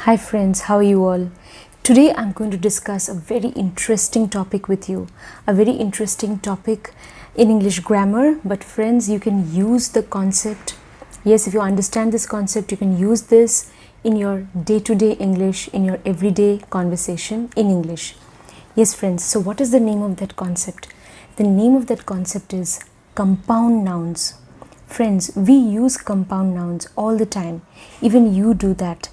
Hi friends, how are you all? Today I'm going to discuss a very interesting topic with you. A very interesting topic in English grammar, but friends, you can use the concept. Yes, if you understand this concept, you can use this in your day-to-day English, in your everyday conversation in English. Yes friends, so what is the name of that concept? The name of that concept is compound nouns. Friends, we use compound nouns all the time. Even you do that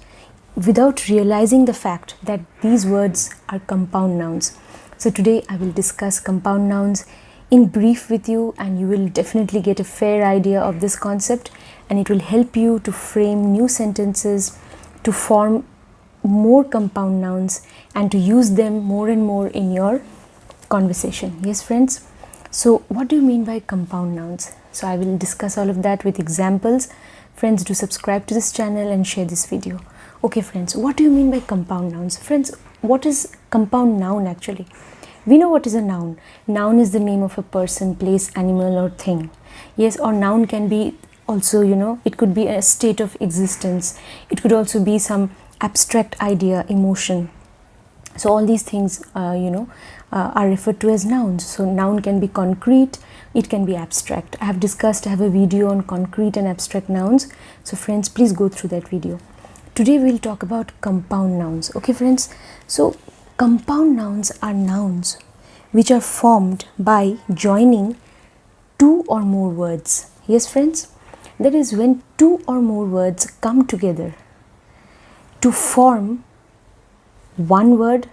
without realizing the fact that these words are compound nouns. So today I will discuss compound nouns in brief with you, and you will definitely get a fair idea of this concept, and it will help you to frame new sentences, to form more compound nouns, and to use them more and more in your conversation. Yes friends, so what do you mean by compound nouns? So I will discuss all of that with examples. Friends, do subscribe to this channel and share this video. Okay friends, what do you mean by compound nouns? Friends, what is compound noun actually? We know what is a noun. Noun is the name of a person, place, animal or thing. Yes, or noun can be also, it could be a state of existence. It could also be some abstract idea, emotion. So all these things, are referred to as nouns. So noun can be concrete, it can be abstract. I have a video on concrete and abstract nouns. So friends, please go through that video. Today we'll talk about compound nouns. Okay friends, so compound nouns are nouns which are formed by joining two or more words. Yes friends, that is when two or more words come together to form one word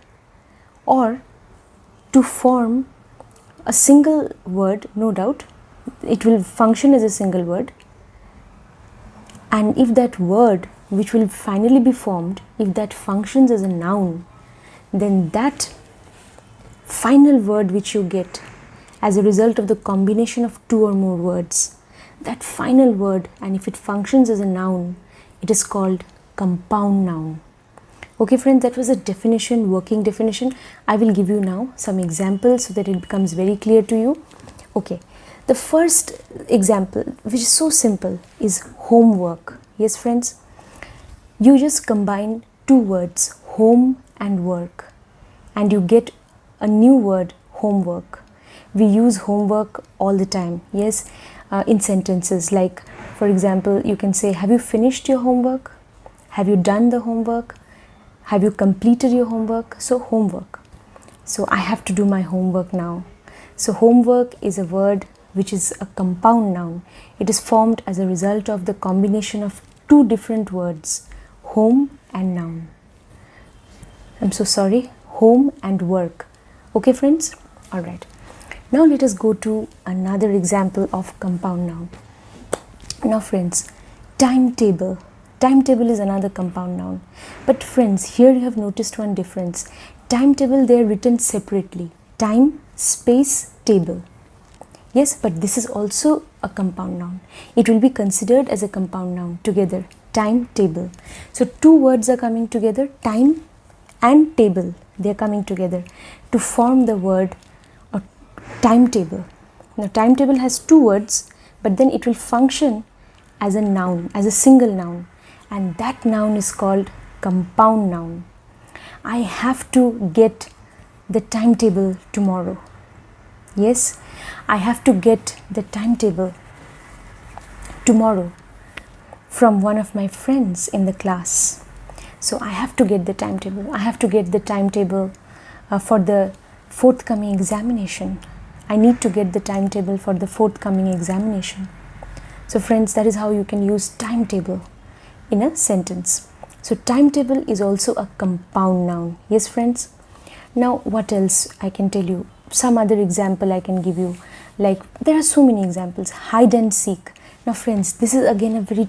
or to form a single word. No doubt it will function as a single word, and if that word which will finally be formed, if that functions as a noun, then that final word which you get as a result of the combination of two or more words, that final word, and if it functions as a noun, it is called compound noun. Okay friends, that was a definition, working definition. I will give you now some examples so that it becomes very clear to you. Okay, the first example, which is so simple, is homework. Yes friends, you just combine two words, home and work, and you get a new word, homework. We use homework all the time, yes, in sentences. Like, for example, you can say, have you finished your homework? Have you done the homework? Have you completed your homework? So homework. So I have to do my homework now. So homework is a word which is a compound noun. It is formed as a result of the combination of two different words, home and noun. I'm so sorry, home and work. Okay friends, all right. Now let us go to another example of compound noun. Now friends, timetable. Timetable is another compound noun. But friends, here you have noticed one difference. Timetable, they are written separately. Time, space, table. Yes, but this is also a compound noun. It will be considered as a compound noun together. Timetable. So two words are coming together, time and table. They are coming together to form the word or timetable. Now timetable has two words, but then it will function as a noun, as a single noun, and that noun is called compound noun. I have to get the timetable tomorrow. Yes, I have to get the timetable tomorrow from one of my friends in the class. So I have to get the timetable. I have to get the timetable for the forthcoming examination. I need to get the timetable for the forthcoming examination. So friends, that is how you can use timetable in a sentence. So timetable is also a compound noun. Yes friends. Now what else I can tell you? Some other example I can give you. Like, there are so many examples. Hide and seek. Now friends, this is again a very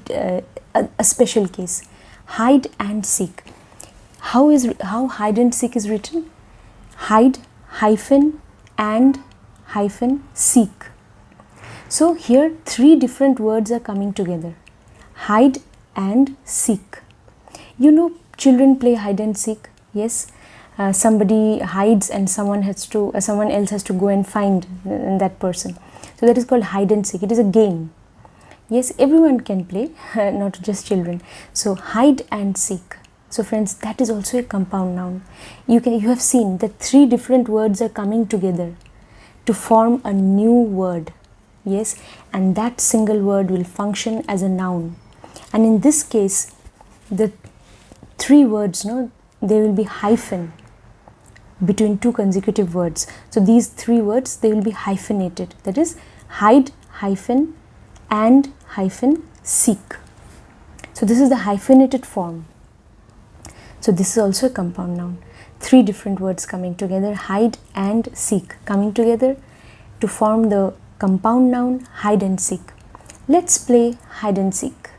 a special case. Hide and seek. How hide and seek is written? Hide hyphen and hyphen seek. So here three different words are coming together. Hide and seek. You know, children play hide and seek. Yes, somebody hides and someone else has to go and find that person. So that is called hide and seek. It is a game. Yes, everyone can play, not just children. So hide and seek. So friends, that is also a compound noun. You have seen that 3 different words are coming together to form a new word. Yes, and that single word will function as a noun. And in this case, the 3 words, no, there will be hyphen between 2 consecutive words. So these 3 words, they will be hyphenated. That is hide hyphen and hyphen seek. So this is the hyphenated form. So this is also a compound noun. 3 different words coming together, hide and seek, coming together to form the compound noun hide and seek. Let's play hide and seek.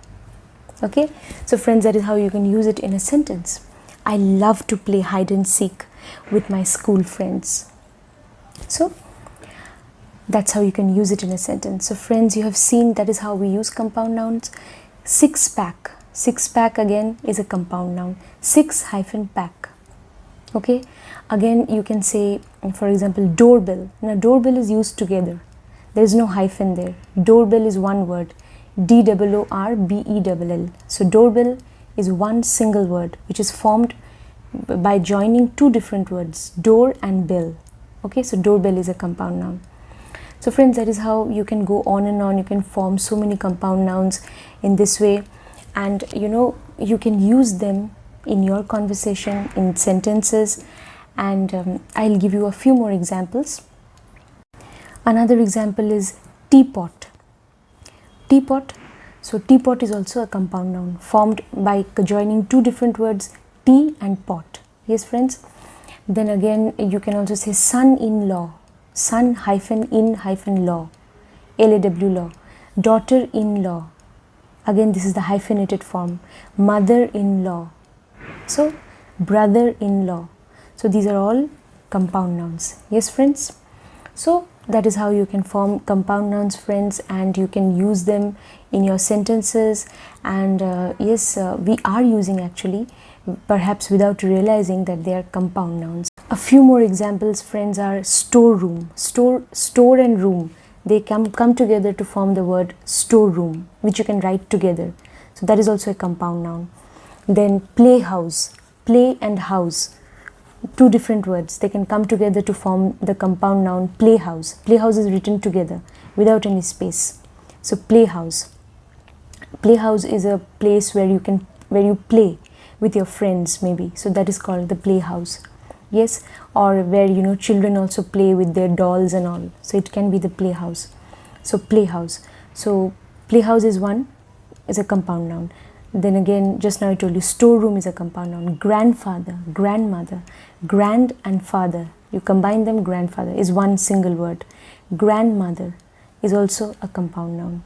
Okay, so friends, that is how you can use it in a sentence. I love to play hide and seek with my school friends. So that's how you can use it in a sentence. So friends, you have seen that is how we use compound nouns. Six pack. Six pack again is a compound noun. 6-pack. Okay, again you can say, for example, doorbell. Now doorbell is used together. There is no hyphen there. Doorbell is one word. DOORBELL. So doorbell is one single word which is formed by joining 2 different words, door and bell. Okay, so doorbell is a compound noun. So friends, that is how you can go on and on. You can form so many compound nouns in this way, and you can use them in your conversation, in sentences, and I'll give you a few more examples. Another example is teapot. Teapot. So teapot is also a compound noun formed by joining 2 different words, tea and pot. Yes friends. Then again you can also say son-in-law. Son-in-law. LAW law. Daughter-in-law. Again this is the hyphenated form. Mother-in-law. So brother-in-law. So these are all compound nouns. Yes friends. So that is how you can form compound nouns, friends, and you can use them in your sentences. And we are using actually, perhaps without realizing that they are compound nouns. A few more examples, friends, are storeroom. Store and room, they come together to form the word storeroom, which you can write together. So that is also a compound noun. Then playhouse. Play and house, 2 different words, they can come together to form the compound noun playhouse. Playhouse is written together without any space. So playhouse. Playhouse is a place where you play with your friends maybe. So that is called the playhouse. Yes, or where children also play with their dolls and all. So it can be the playhouse. So playhouse. So playhouse is a compound noun. Then again, just now I told you, storeroom is a compound noun. Grandfather, grandmother, grand and father, you combine them, grandfather is one single word. Grandmother is also a compound noun.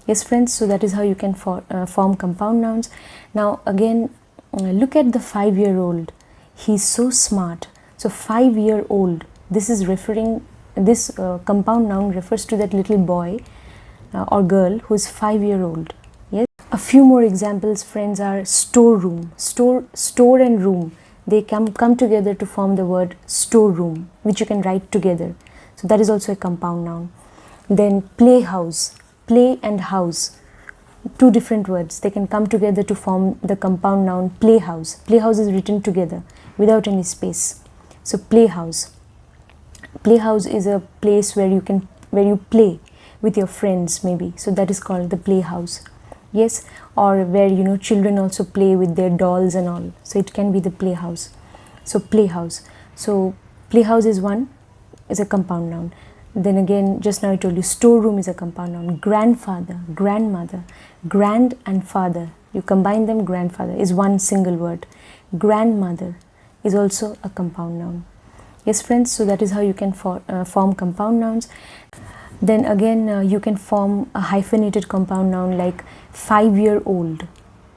Yes friends, so that is how you can form compound nouns. Now again, look at the 5-year-old. He's so smart. So 5-year-old, this compound noun refers to that little boy or girl who is 5-year-old. Yes. A few more examples, friends, are storeroom. Store and room, they come together to form the word storeroom, which you can write together. So that is also a compound noun. Then playhouse. Play and house, 2 different words, they can come together to form the compound noun playhouse. Playhouse is written together without any space. So playhouse. Playhouse is a place where you play with your friends maybe. So that is called the playhouse. Yes, or where children also play with their dolls and all. So it can be the playhouse. So playhouse. So playhouse is a compound noun. Then again, just now I told you, storeroom is a compound noun. Grandfather, grandmother, grand and father, you combine them, grandfather is one single word. Grandmother is also a compound noun. Yes friends, so that is how you can form compound nouns. Then again, you can form a hyphenated compound noun like 5-year-old.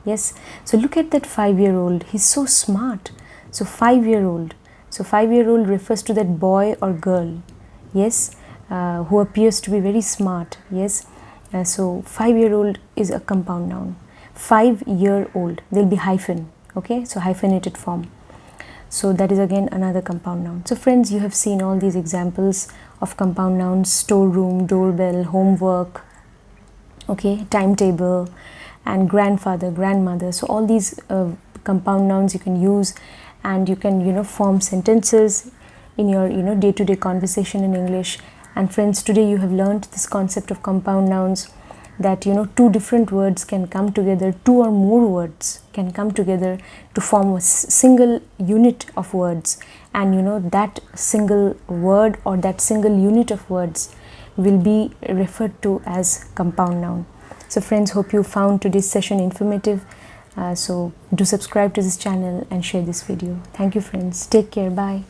Yes, so look at that 5-year-old, he's so smart. So 5-year-old. So 5-year-old refers to that boy or girl, yes, who appears to be very smart. Yes, so 5-year-old is a compound noun. 5-year-old, there'll be hyphen. Okay, so hyphenated form. So that is again another compound noun. So friends, you have seen all these examples of compound nouns: storeroom, doorbell, homework, okay, timetable, and grandfather, grandmother. So all these compound nouns you can use, and you can form sentences in your day-to-day conversation in English. And friends, today you have learned this concept of compound nouns, that two different words can come together, two or more words can come together to form a single unit of words, and that single word or that single unit of words will be referred to as compound noun. So friends, hope you found today's session informative. So do subscribe to this channel and share this video. Thank you friends. Take care. Bye.